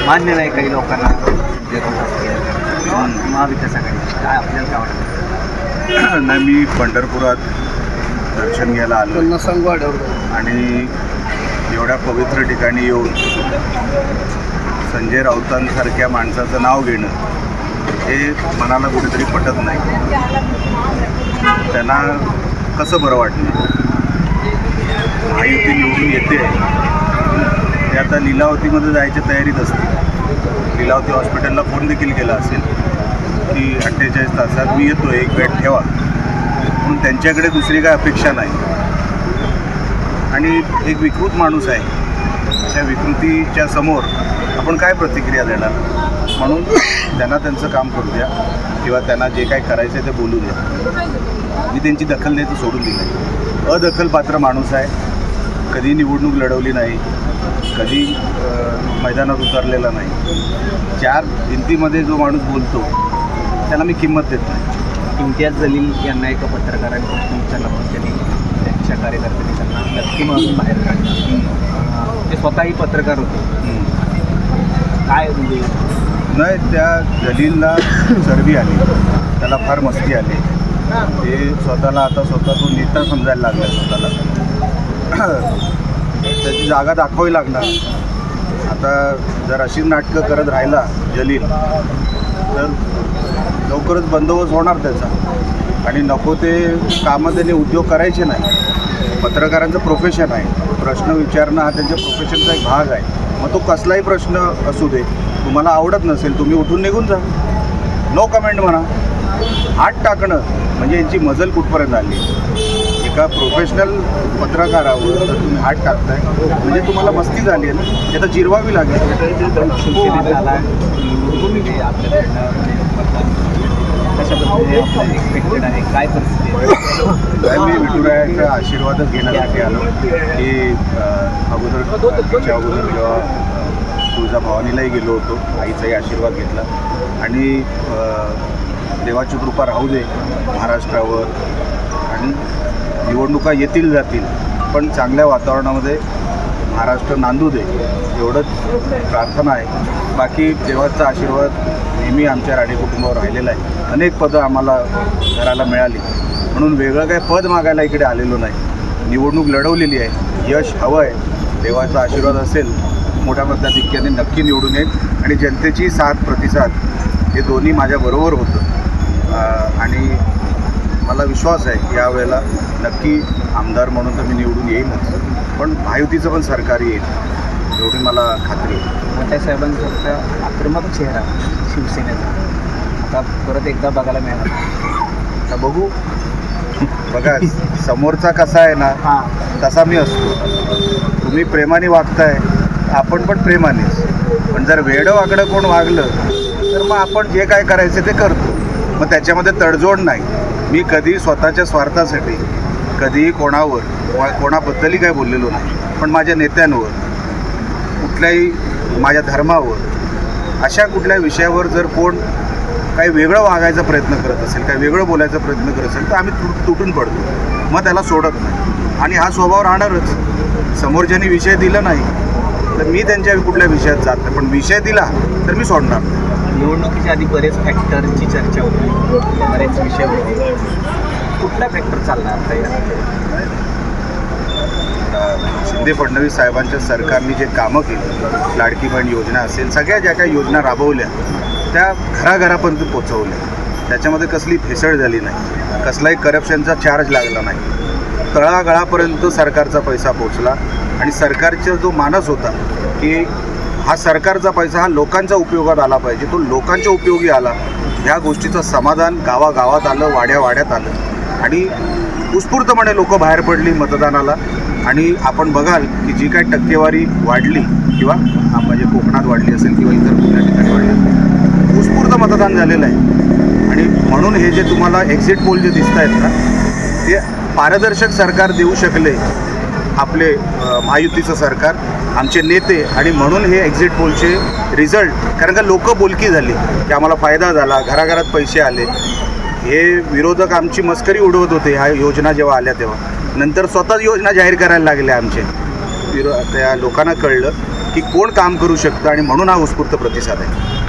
मान्य नाही काही लोकांना महाविकास आघाडी, काय आपल्याला काय वाटतं? नाही, मी पंढरपुरात दर्शन घ्यायला आलो आणि एवढ्या पवित्र ठिकाणी येऊन संजय राऊतांसारख्या माणसाचं नाव घेणं हे मनाला कुठेतरी पटत नाही. त्यांना कसं बरं वाटलं. महायुती निवडून येते, ते आता लीलावतीमध्ये जायच्या तयारीत असते. लीलावती हॉस्पिटलला फोन देखील केला असेल की 48 तासात मी येतो, एक बेड ठेवा. म्हणून त्यांच्याकडे दुसरी काय अपेक्षा नाही. आणि एक विकृत माणूस आहे, अशा विकृतीच्या समोर आपण काय प्रतिक्रिया देणार. म्हणून त्यांना त्यांचं काम करू द्या किंवा त्यांना जे काय करायचं आहे ते बोलू द्या. मी त्यांची दखल द्यायचं सोडून दिलं. अदखलपात्र माणूस आहे, कधी निवडणूक लढवली नाही, कधी मैदानात उतरलेला नाही. 4 भिंतीमध्ये जो माणूस बोलतो त्याला मी किंमत देत नाही. इम्तियाज जलील यांना एका पत्रकारांनी प्रश्न विचारला, पण त्यांनी त्यांच्या कार्यकर्त्यांनी त्यांना नक्की म्हणून बाहेर काढलं. ते स्वतःही पत्रकार होते. काय म्हणजे नाही, त्या जलीलला चरबी आली, त्याला फार मस्ती आली. ते स्वतःला आता तो नेता समजायला लागला. स्वतःला त्याची जागा दाखवावी लागणार. आता जर अशी नाटकं करत राहिला जलील तर लवकरच बंदोबस्त होणार त्याचा. आणि नको ते कामं त्यांनी उद्योग करायचे नाही. पत्रकारांचं प्रोफेशन आहे, प्रश्न विचारणं हा त्यांच्या प्रोफेशनचा एक भाग आहे. मग तो कसलाही प्रश्न असू दे, तुम्हाला आवडत नसेल तुम्ही उठून निघून जा, नो कमेंट म्हणा. हात टाकणं म्हणजे यांची मजल कुठपर्यंत आली. एका प्रोफेशनल पत्रकारावर जर तुम्ही हात टाकताय म्हणजे तुम्हाला मस्ती झाली आहे ना, आता जिरवावी लागेल. काय परिस्थिती? मी विठुरायाचा आशीर्वादच घेण्यासाठी आलो की अगोदर जेव्हा तुळजाभवानीलाही गेलो होतो, आईचाही आशीर्वाद घेतला. आणि देवाची कृपा राहू दे महाराष्ट्रावर. आणि निवडणुका येतील जातील, पण चांगल्या वातावरणामध्ये महाराष्ट्र नांदू दे एवढंच प्रार्थना आहे. बाकी देवाचा आशीर्वाद नेहमी आमच्या राणे कुटुंबावर राहिलेला आहे. अनेक पदं आम्हाला घराला मिळाली, म्हणून वेगळं काय पद मागायला इकडे आलेलो नाही. निवडणूक लढवलेली आहे, यश हवं आहे. देवाचा आशीर्वाद असेल मोठ्या मताधिक्याने नक्की निवडून येईल. आणि जनतेची साथ प्रतिसाद हे दोन्ही माझ्याबरोबर होतं. आणि मला विश्वास आहे की यावेळेला नक्की आमदार म्हणून तर मी निवडून येईनच, पण महायुतीचं पण सरकार येईल एवढी मला खात्री आहे. मोठ्या साहेबांचा आक्रमक चेहरा शिवसेनेचा आता परत एकदा बघायला मिळणार. आता बघू. बघा, समोरचा कसा आहे ना तसा मी असतो. तुम्ही प्रेमाने वागताय, आपण पण प्रेमानेच. पण जर वेडं वाकडं कोण वागलं तर मग आपण जे काय करायचं ते करतो. मग त्याच्यामध्ये तडजोड नाही. मी कधी स्वतःच्या स्वार्थासाठी कधीही कोणाबद्दलही काय बोललेलो नाही. पण माझ्या नेत्यांवर, कुठल्याही माझ्या धर्मावर, अशा कुठल्या विषयावर जर कोण काही वेगळं वागायचा प्रयत्न करत असेल, काही वेगळं बोलायचा प्रयत्न करत असेल तर आम्ही तुटून पडतो. मग त्याला सोडत नाही. आणि हा स्वभाव राहणारच. समोरच्यानी विषय दिला नाही तर मी त्यांच्या कुठल्या विषयात जात नाही, पण विषय दिला तर मी सोडणार नाही. निवडणुकीच्या आधी बरेच फॅक्टरची चर्चा होती, बरेच विषय होते. कुठला फॅक्टर चालणार? शिंदे फडणवीस साहेबांच्या सरकारने जे कामं केली, लाडकी बहीण योजना असेल, सगळ्या ज्या काही योजना राबवल्या त्या घराघरापर्यंत पोचवल्या. त्याच्यामध्ये कसली भेसळ झाली नाही, कसलाही करप्शनचा चार्ज लागला नाही. तळागाळापर्यंत सरकारचा पैसा पोचला. आणि सरकारचा जो मानस होता की हा सरकारचा पैसा हा लोकांच्या उपयोगात आला पाहिजे, तो लोकांच्या उपयोगी आला. ह्या गोष्टीचं समाधान गावागावात आलं, वाड्यावाड्यात आलं. आणि उत्स्फूर्तपणे लोक बाहेर पडली मतदानाला. आणि आपण बघाल की जी काय टक्केवारी वाढली किंवा म्हणजे कोकणात वाढली असेल किंवा इतर कुठल्या ठिकाणी वाढली असेल, उत्स्फूर्त मतदान झालेलं आहे. आणि म्हणून हे जे तुम्हाला एक्झिट पोल जे दिसत आहेत ना, ते पारदर्शक सरकार देऊ शकले आपले महायुतीचं सरकार, आमचे नेते. आणि म्हणून हे एक्झिट पोलचे रिझल्ट, कारण का लोक बोलकी झाली की आम्हाला फायदा झाला, घराघरात पैसे आले. हे विरोधक आमची मस्करी उडवत होते ह्या योजना जेव्हा आल्या तेव्हा. नंतर स्वतःच योजना जाहीर करायला लागल्या आमचे. त्या लोकांना कळलं की कोण काम करू शकतं आणि म्हणून हा उत्स्फूर्त प्रतिसाद आहे.